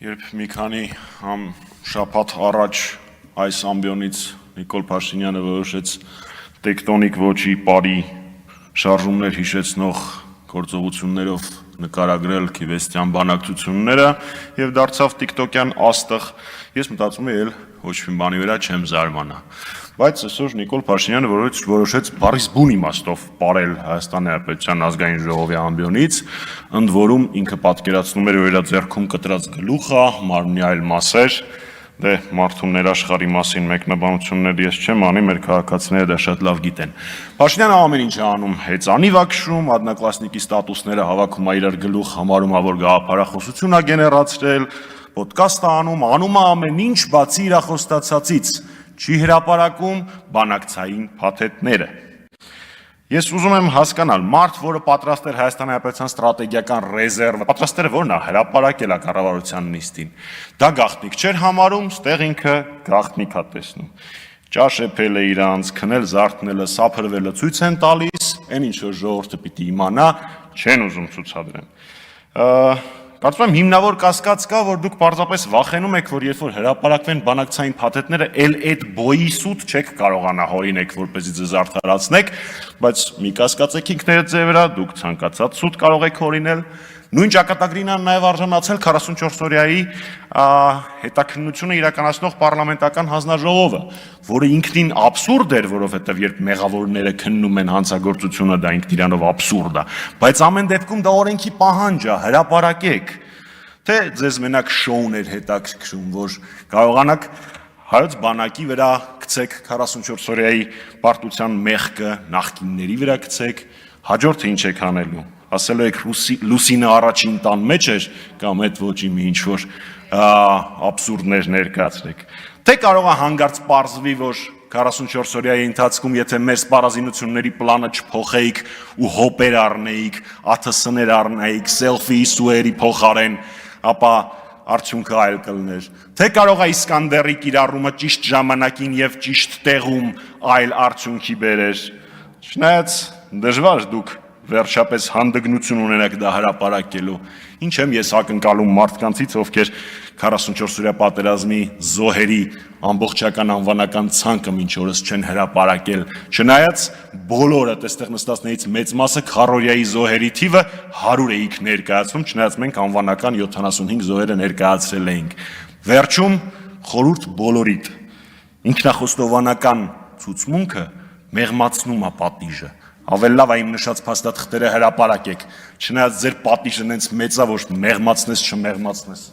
Երբ մի քանի շաբաթ առաջ այս ամբիոնից Նիկոլ Փաշինյանը որոշեց տեկտոնիկ ոճի բարի շարժումներ հիշեցնող գործողություններով նկարագրել քիվեստյան բանակցությունները եւ դարձավ տիկտոկյան աստղ, ես մտածում եմ ոչ մի բանի վրա չեմ զարմանա։ Բայց այսօր Նիկոլ Փաշինյանը որոշեց բառից բուն իմաստով ապարել Հայաստանի Հանրապետության ազգային ժողովի ամբիոնից, ընդ որում ինքը պատկերացնում էր, որ իր ձեռքում կտրած գլուխը, մարմնի այլ մասեր, դե մարդու ներաշխարհի մասին մեկնաբանություններ ես չեմ անի, մեր քաղաքացիները դա շատ լավ գիտեն։ Փաշինյանը ամեն ինչ է անում, հեծանիվ է քշում, одноклассники ստատուսները հավաքում է իրար գլուխ, համարում է, որ գաղափարախոսություն է գեներացրել, ոդկաստ է անում է ամեն ինչ, բացի իր խոստացածից, չի հրապարակում բանակցային փաթեթները։ Ես ուզում եմ հասկանալ, մարդ, որը պատրաստ էր Հայաստանի Հանրապետության ստրատեգիական ռեզերվը, պատրաստ էր որն է հրապարակել կառավարության նիստին, դա գաղտնիք չէր համարում, ստեղ ինքը գաղտնիք է տեսնում։ Ճաշեպել է իրանց, քնել զարթնելը, սափրվելը ցույց են տալիս, այն ինչ որ ժողովուրդը պիտի իմանա, չեն ուզում ցուցադրեն։ Կարծում եմ հիմնավոր կասկած կա, որ դուք պարզապես վախենում եք, որ երբ որ հրապարակվեն բանակցային փաթեթները, այդ բոյի սուտ չեք կարողանա հորինեք, որպեսզի ձեզ արդարացնեք, բայց մի կասկածեք ինքներդ ձեր վրա, դուք ցանկացած սուտ կարող եք հորինել։ Նույն ճակատագրին են նաև արժանացել 44 օրյայի հետաքննությունը իրականացնող պարլամենտական հանձնաժողովը, որը ինքնին աբսուրդ էր, որովհետև երբ մեղավորները քննում են հանցագործությունը, դա ինքն իրանով աբսուրդ է, բայց ամեն դեպքում դա օրենքի պահանջ է, հրապարակեք, թե ձեզ մենակ շոուն էր հետաքրքրում, որ կարողանաք հայոց բանակի վրա գցեք 44 օրյայի պարտության մեղքը, նախկինների վրա գցեք, հաջորդը ինչ եք անելու։ Ասելու եք Լուսինը առաջին տան մեջ էր կամ այդ ոճի մի ինչ-որ աբսուրդներ ներկայացրեք։ Թե կարող է հանգարց պարզվի, որ 44 օրյայի ընթացքում, եթե մեր սպառազինությունների պլանը չփոխեիք ու հոպեր առնեիք, ԱԹՍ-ներ առնեիք, սելֆի սուերի փոխարեն, ապա արդյունքը այլ կլներ։ Թե կարող է Իսկանդերի կիրառումը ճիշտ ժամանակին եւ ճիշտ տեղում այլ արդյունքի բերեր։ Չնայած դժվար դուք վերջապես հանդգնություն ունենաք դա հրապարակելու։ Ինչ եմ ես ակնկալում մարդկանցից, ովքեր 44 օրյա պատերազմի զոհերի ամբողջական անվանական ցանկը մինչ օրս չեն հրապարակել, չնայած բոլորը այստեղ նստածներից մեծ մասը քառօրյայի զոհերի թիվը 100 էիք ներկայացնում, չնայած մենք անվանական 75 զոհերը ներկայացրել էինք։ Վերջում խորհուրդ բոլորիդ, ինքնախոստովանական ցուցմունքը մեղմացնում է պատիժը։ Ավելի լավ է իմ նշած փաստաթղթերը հրապարակեք, չնայած ձեր պատիժը նենց մեծ է, որ մեղմացնես չմեղմացնես։